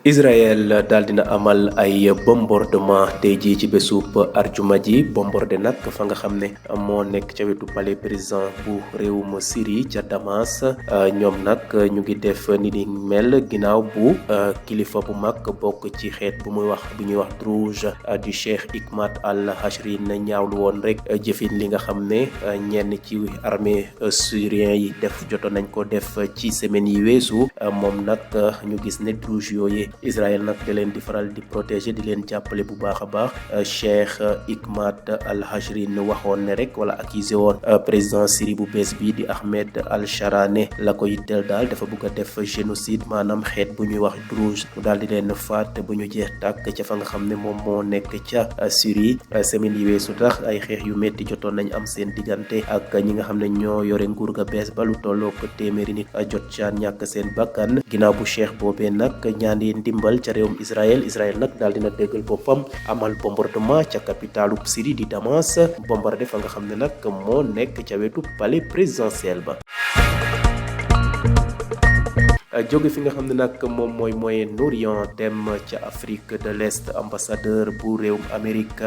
Israël daal dina amal ay bombardement tey jii ci bésub arjuma ji bombardé nag fa nga xam ne moo nekk ca wetu palais président bu réewum Syrie ca Damas ñoom nag ñu ngi def ni di mel ginnaaw bu kilifa bu mag bokk ci xeet bu ñuy wax Druze du Cheikh Hikmat al-Hashrin ñaawlu woon rek jëfin li nga xam ne ñenn ci armée syrien yi jotoon nañ ko def ci semaine yi weesu moom nag ñu gis ne Druze yooyu Israël nag da leen di faral di protéger di leen jàppale bu baax a baax Cheikh Hikmat al-Hashrin waxoon ne rek wala accusé woon président Syrie bu bees bi di Ahmed al-Shara ne la ko yitteel daal dafa bëgg a def génocide maanaam xeet bu ñuy wax Druze mu daal di leen faat bu ñu jeex tàkk ca fa nga xam ne moom moo nekk ca Syrie semaine yi weesu tax ay xeex yu métti jotoon nañ am seen diggante ak ñi nga xam ne ñoo yore nguur ga bees ba lu tolloo ko téeméeri nit jot ca ñàkk seen bakkan ginnaaw bu cheikh boobee nag ñaandi ndimbal ca réewum Israël nag daal dina déggal boppam amal bombardement ca capitalu Syrie di Damas bombardé fa nga xam ne nag moo nekk ca wetu palais présidentiel ba. jóge fi nga xam ne nag moom mooy Moyen-Orient dem ca Afrique de l'Est ambassadeur bu réewum Amérique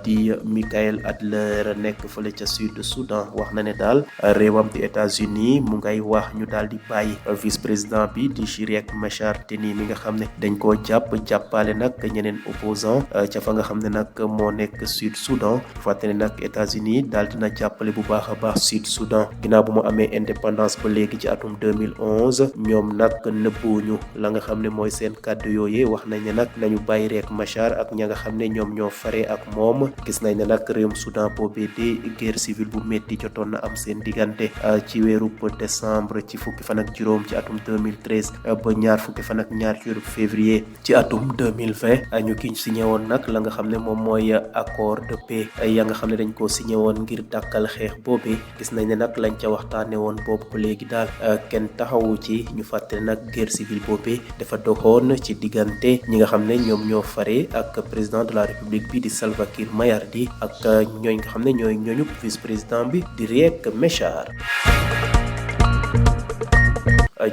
di Michael Adler nekk fële ca Sud Soudan wax na ne daal réewam di États-Unis mu ngay wax ñu daal di bàyyi vice-président bi di Riek Machar Teni mi nga xam ne dañ koo jàppale nag ñeneen opposant ca fa nga xam ne nag moo nekk Sud Soudan fàtte ne nag États-Unis daal dina jàppale bu baax a baax Sud Soudan ginnaaw bu mu amee indépendance ba léegi ci atum 2011 ñoom nag nëbbuñu la nga xam ne mooy seen kàddu yooyee wax nañ ne nag nañu bàyyi Riek Machar ak ña nga xam ne ñoom ñoo fare ak moom gis nañ ne nag réewum Soudan boobee de guerre civile bu métti jotoon na am seen diggante ci weeru décembre ci fukki fan ak juróom ci atum 2013 ba ñaar fukki fan ak ñaar ci weeru février ci atum 2020 ñu ki signé woon nag la nga xam ne moom mooy accord de paix ya nga xam ne dañ koo signé woon ngir dàkkal xeex boobee gis nañ ne nag lañ ca waxtaane woon boobu ba léegi daal kenn taxawu ci ñu fàttali nag guerre civile boobee dafa doxoon ci diggante ñi nga xam ne ñoom ñoo fare ak président de la république bi di Salva Kiir Mayardit ak ñooñ nga xam ne ñooy ñooñu vice président bi di Riek Machar.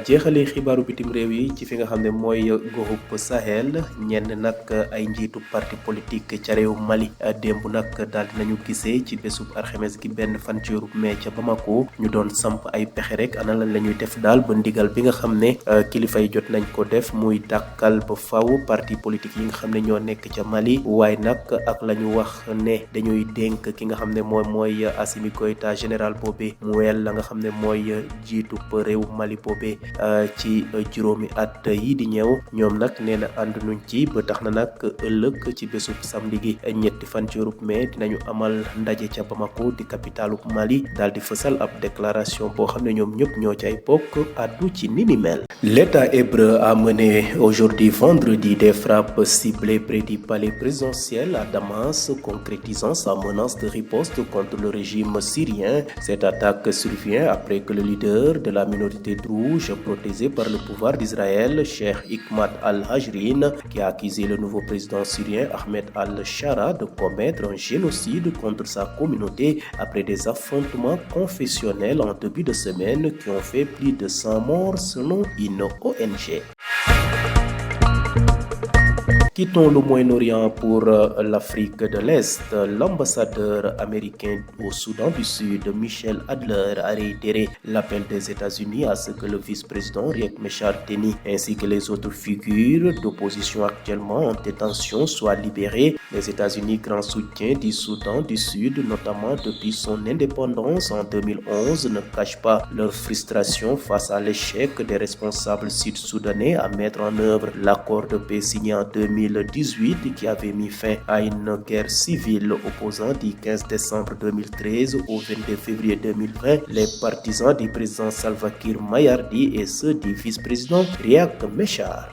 jeexalee xibaaru bitim réew yi ci fi nga xam ne mooy goxub Sahel ñenn nag ay njiitu parti politique ca réew Mali démb nag daal dinañu gisee ci bésub alxames gi benn fan ci weeru mai ca Bamako ñu doon samp ay pexe rek ana lan la ñuy def daal ba ndigal bi nga xam ne kilifa yi jot nañ ko def muy dàkkal ba faw parti politique yi nga xam ne ñoo nekk ca Mali waaye nag ak la ñu wax ne dañuy dénk ki nga xam ne mooy Assimi Goïta général boobee mu wel la nga xam ne mooy jiitu réew Mali boobee ci juróomi at yi di ñëw ñoom nag nee na ànd nuñ ci ba tax na nag ëllëg ci bésub samedi gi ñetti fan ci weeru mai dinañu amal ndaje ca Bamako di capitalu Mali daal di fësal ab déclaration boo xam ne ñoom ñëpp ñoo cay bokk addu ci ni ni mel. L'État hébreu a mené aujourd'hui vendredi des frappes ciblées près du palais présidentiel à Damas, concrétisant sa menace de riposte contre le régime syrien. Cette attaque survient après que le leader de la minorité druze protégé par le pouvoir d'Israël, Cheikh Hikmat al-Hashrin, qui a accusé le nouveau président syrien Ahmed al-Shara de commettre un génocide contre sa communauté après des affrontements confessionnels en début de semaine qui ont fait plus de 100 morts selon une ONG. Quittons le Moyen-Orient pour l'Afrique de l'Est. L'ambassadeur américain au Soudan du Sud, Michael Adler, a réitéré l'appel des États-Unis à ce que le vice-président Riek Machar Teni ainsi que les autres figures d'opposition actuellement en détention soient libérés. Les États-Unis, grand soutien du Soudan du Sud, notamment depuis son indépendance en 2011, ne cachent pas leur frustration face à l'échec des responsables sud-soudanais à mettre en œuvre l'accord de paix signé en 2018 qui avait mis fin à une guerre civile opposant du 15 décembre 2013 au 22 février 2020 les partisans du président Salva Kiir Mayardit et ceux du vice-président Riek Machar.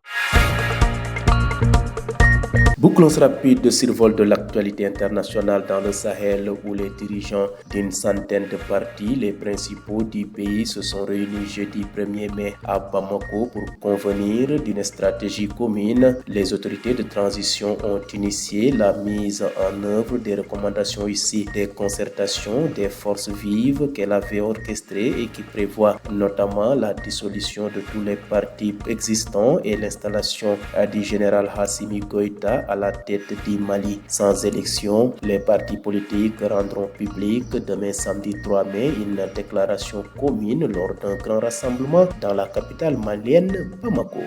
Bouclons rapide de survol de l'actualité internationale dans le Sahel où les dirigeants d'une centaine de partis, les principaux du pays, se sont réunis jeudi 1er mai à Bamako pour convenir d'une stratégie commune. Les autorités de transition ont initié la mise en œuvre des recommandations ici, des concertations des forces vives qu'elle avait orchestrées et qui prévoient notamment la dissolution de tous les partis existants et l'installation du général Hassimi Goïta à la tête du Mali. Sans élection, les partis politiques rendront public demain samedi 3 mai une déclaration commune lors d'un grand rassemblement dans la capitale malienne, Bamako.